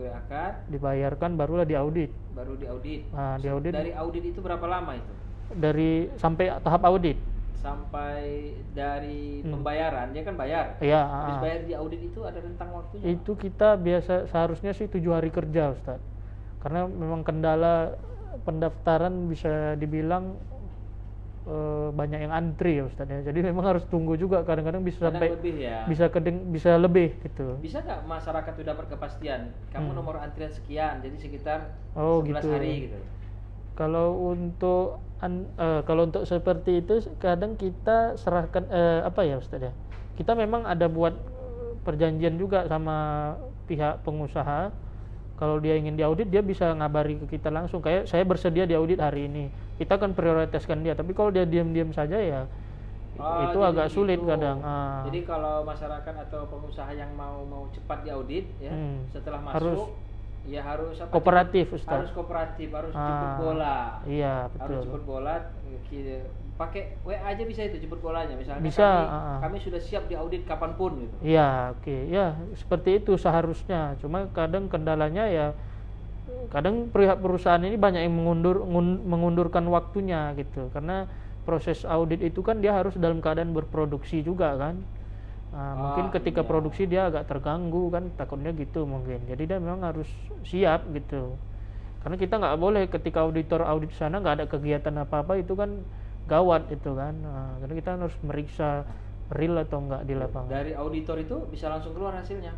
Dibayarkan, barulah diaudit. Baru diaudit. Nah, diaudit. Dari audit itu berapa lama itu? Sampai tahap audit. Sampai dari pembayaran, dia kan bayar. Iya. Habis bayar di audit itu ada rentang waktunya. Itu kita seharusnya sih 7 hari kerja Ustaz. Karena memang kendala pendaftaran bisa dibilang banyak yang antri ya Ustaz ya. Jadi memang harus tunggu juga, kadang-kadang bisa sampai lebih ya. bisa lebih gitu. Bisa nggak masyarakat itu dapat kepastian kamu nomor antrian sekian, jadi sekitar 11 gitu. hari gitu. Kalau untuk kalau untuk seperti itu kadang kita serahkan apa ya Ustaz ya. Kita memang ada buat perjanjian juga sama pihak pengusaha. Kalau dia ingin diaudit, dia bisa ngabari ke kita langsung. Kayak saya bersedia diaudit hari ini. Kita akan prioritaskan dia. Tapi kalau dia diam-diam saja ya itu agak sulit kadang. Jadi kalau masyarakat atau pengusaha yang mau cepat diaudit ya, setelah masuk harus ya harus kooperatif, Ustaz. Harus kooperatif, harus jemput bola. Iya, betul. Harus jemput bola, pakai WA aja bisa itu jemput bolanya. Misalnya bisa, kami sudah siap diaudit kapanpun gitu. Iya, oke. Ya, seperti itu seharusnya. Cuma kadang kendalanya ya kadang pihak perusahaan ini banyak yang mengundurkan waktunya gitu. Karena proses audit itu kan dia harus dalam keadaan berproduksi juga kan. Mungkin ketika produksi dia agak terganggu kan, takutnya gitu mungkin. Jadi dia memang harus siap gitu. Karena kita nggak boleh ketika auditor audit sana nggak ada kegiatan apa-apa, itu kan gawat itu kan. Karena kita harus meriksa real atau enggak di lapangan. Dari auditor itu bisa langsung keluar hasilnya?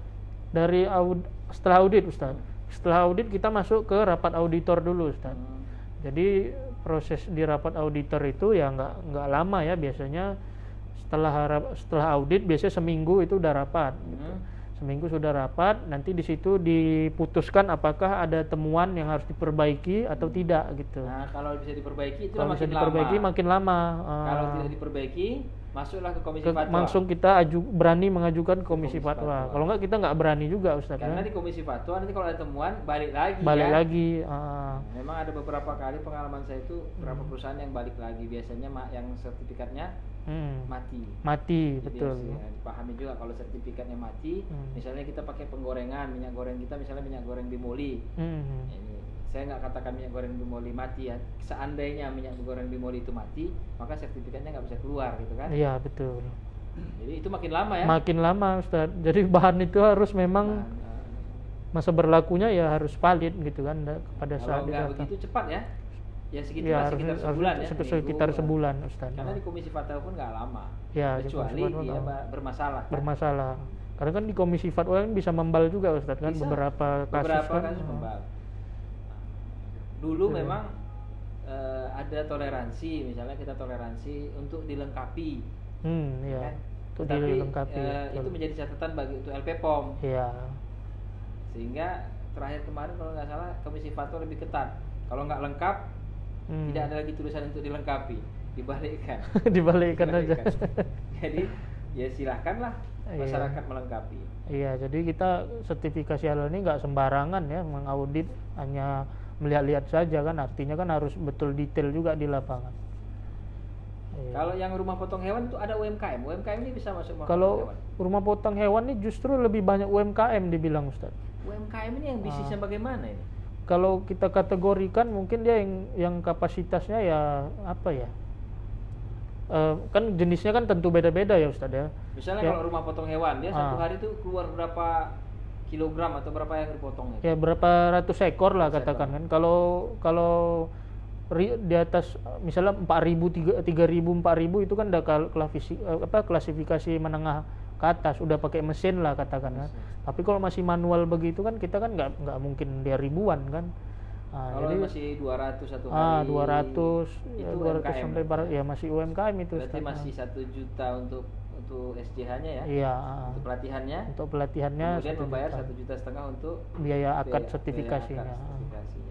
Setelah audit Ustaz. Setelah audit kita masuk ke rapat auditor dulu Ustaz. Jadi proses di rapat auditor itu ya nggak lama ya, biasanya setelah audit biasanya seminggu itu udah rapat gitu. Seminggu sudah rapat, nanti di situ diputuskan apakah ada temuan yang harus diperbaiki atau tidak gitu. Nah, kalau bisa diperbaiki itu makin lama. Kalau tidak diperbaiki, masuklah ke komisi fatwa. Langsung kita berani mengajukan ke komisi fatwa. Kalau enggak kita nggak berani juga Ustaz. Karena di komisi fatwa nanti kalau ada temuan balik lagi. Memang ada beberapa kali pengalaman saya itu beberapa perusahaan yang balik lagi, biasanya yang sertifikatnya mati. Jadi betul. Dipahami juga kalau sertifikatnya mati, misalnya kita pakai penggorengan minyak goreng kita, misalnya minyak goreng Bimoli. Ini saya nggak katakan minyak goreng Bimoli mati ya. Seandainya minyak goreng Bimoli itu mati, maka sertifikatnya nggak bisa keluar gitu kan? Iya betul. Jadi itu makin lama ya? Makin lama Ustaz. Jadi bahan itu harus memang masa berlakunya ya harus valid gitu kan pada saat kalau nggak begitu cepat ya? Ya segitu sekitar sebulan ya. Sekitar sebulan Ustaz. Karena di komisi fatwa pun nggak lama. Ya, kecuali dia bermasalah. Bermasalah. Karena kan di komisi fatwa kan bisa membal juga Ustaz kan, beberapa kasus membal. Dulu memang ada toleransi, misalnya kita toleransi untuk dilengkapi. Iya. Kan? Untuk Tapi dilengkapi. Itu menjadi catatan bagi untuk LP-POM. Iya. Sehingga terakhir kemarin kalau nggak salah komisi fatwa lebih ketat. Kalau nggak lengkap, tidak ada lagi tulisan untuk dilengkapi, dibalikkan. dibalikkan aja. Jadi ya silahkanlah masyarakat melengkapi. Iya, jadi kita sertifikasi halal ini nggak sembarangan ya mengaudit, hanya melihat-lihat saja kan, artinya kan harus betul detail juga di lapangan. Kalau yang rumah potong hewan itu ada UMKM. UMKM ini bisa masuk rumah potong hewan. Kalau rumah potong hewan ini justru lebih banyak UMKM dibilang Ustaz. UMKM ini yang bisnisnya bagaimana ini? Kalau kita kategorikan mungkin dia yang kapasitasnya ya apa ya, kan jenisnya kan tentu beda-beda ya Ustaz ya. Misalnya kalau rumah potong hewan dia satu hari itu keluar berapa kilogram atau berapa yang dipotongnya? Ya berapa ratus ekor lah katakan kan. Kalau di atas misalnya 4.000, 3.000, 4.000 itu kan udah klasifikasi menengah ke atas, udah pakai mesin lah katakan kan. Tapi kalau masih manual begitu kan kita kan nggak mungkin dia ribuan kan. Kalau jadi masih 200 satu hari. 200 itu ya, 200 UMKM. sampai ya masih UMKM itu. Berarti masih 1 juta untuk SJH-nya ya. Iya. Untuk pelatihannya. Untuk pelatihannya. Kemudian membayar 1,5 juta untuk biaya akad sertifikasinya.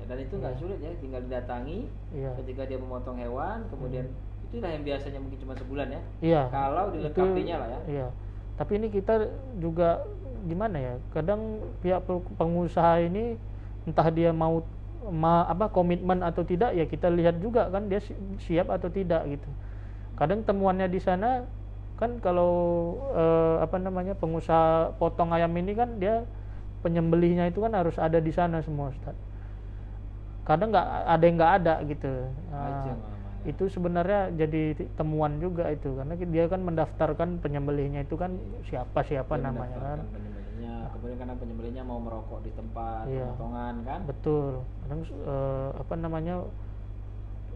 Dan itu nggak sulit ya, tinggal didatangi. Ketika dia memotong hewan, kemudian itulah yang biasanya mungkin cuma sebulan ya. Iya. Kalau dilengkapinya lah ya. Iya. Tapi ini kita juga gimana ya? Kadang pihak pengusaha ini entah dia mau komitmen atau tidak ya, kita lihat juga kan dia siap atau tidak gitu. Kadang temuannya di sana kan kalau pengusaha potong ayam ini kan dia penyembelihnya itu kan harus ada di sana semua Ustaz. Kadang nggak ada gitu. Itu sebenarnya jadi temuan juga itu, karena dia kan mendaftarkan penyembelihnya itu kan siapa namanya kan. Kemudian karena penyembelihnya mau merokok di tempat pemotongan kan. Betul. Kadang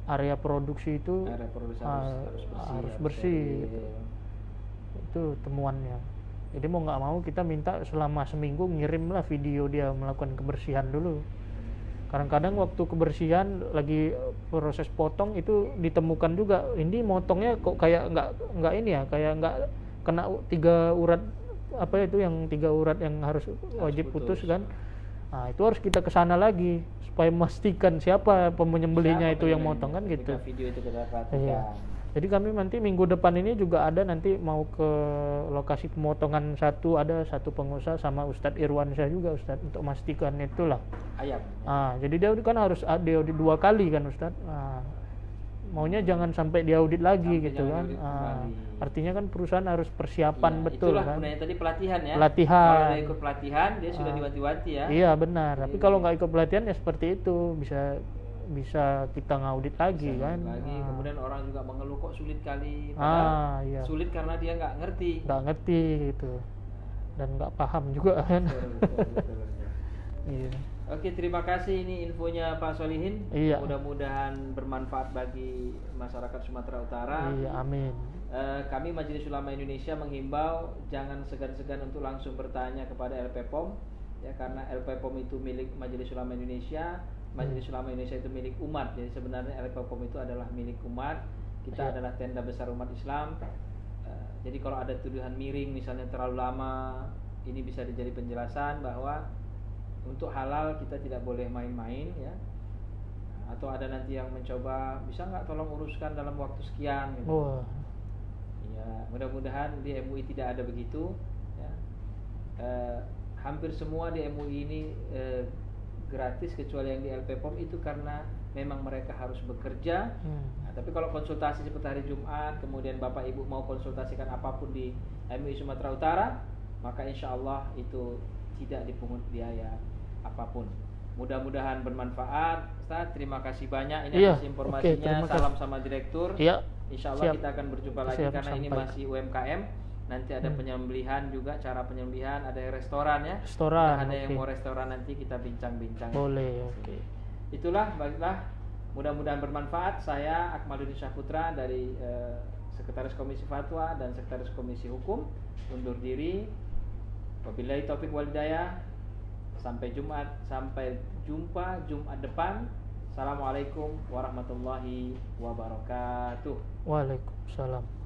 area produksi itu harus bersih gitu. Itu temuannya. Jadi mau nggak mau kita minta selama seminggu ngirimlah video dia melakukan kebersihan dulu. Kadang-kadang waktu kebersihan lagi proses potong itu ditemukan juga ini motongnya kok kayak nggak ini ya, kayak nggak kena 3 urat apa itu yang 3 urat yang harus wajib putus kan. Nah, itu harus kita ke sana lagi supaya memastikan siapa penyembelihnya itu yang motong kan gitu. Video itu kita perhatikan. Iya. Jadi kami nanti minggu depan ini juga ada nanti mau ke lokasi pemotongan satu pengusaha sama Ustadz Irwansyah juga Ustadz untuk memastikan itulah. Ayam. Jadi dia kan harus diaudit 2 kali kan Ustadz. Maunya jangan sampai diaudit lagi gitu kan. Artinya kan perusahaan harus persiapan betul itulah kan. Itulah gunanya tadi pelatihan ya. Pelatihan. Kalau dia ikut pelatihan dia sudah diwanti-wanti ya. Iya benar. Tapi kalau nggak ikut pelatihan ya seperti itu bisa kita ngaudit lagi kan. Kemudian orang juga mengeluh kok sulit kali. Padahal iya. Sulit karena dia nggak ngerti gitu dan nggak paham juga kan. Betul. Iya. Oke, terima kasih ini infonya Pak Solihin. Iya. Mudah-mudahan bermanfaat bagi masyarakat Sumatera Utara. Iya, amin. Kami Majelis Ulama Indonesia menghimbau jangan segan-segan untuk langsung bertanya kepada LPPOM ya, karena LPPOM itu milik Majelis Ulama Indonesia. Majelis Ulama Indonesia itu milik umat. Jadi sebenarnya LPPOM itu adalah milik umat. Kita adalah tenda besar umat Islam. Jadi kalau ada tuduhan miring misalnya terlalu lama, ini bisa dijadi penjelasan bahwa untuk halal kita tidak boleh main-main ya. Atau ada nanti yang mencoba bisa nggak tolong uruskan dalam waktu sekian gitu. Ya, mudah-mudahan di MUI tidak ada begitu ya. Hampir semua di MUI ini gratis kecuali yang di LPPOM itu karena memang mereka harus bekerja. Nah, tapi kalau konsultasi seperti hari Jumat, kemudian Bapak Ibu mau konsultasikan apapun di MUI Sumatera Utara, maka insya Allah itu tidak dipungut biaya apapun. Mudah-mudahan bermanfaat. Ustaz, terima kasih banyak. Ini atas informasinya. Salam sama direktur. Iya. Insya Allah kita akan berjumpa lagi karena ini masih UMKM. Nanti ada penyembelihan juga, cara penyembelihan, ada restoran ya. Ada yang mau restoran nanti kita bincang-bincang. Boleh, oke. Itulah, baiklah. Mudah-mudahan bermanfaat. Saya Akmaluddin Syahputra dari Sekretaris Komisi Fatwa dan Sekretaris Komisi Hukum undur diri. Wabillahi taufiq wal hidayah. Sampai jumpa Jumat depan. Assalamualaikum warahmatullahi wabarakatuh. Waalaikumsalam.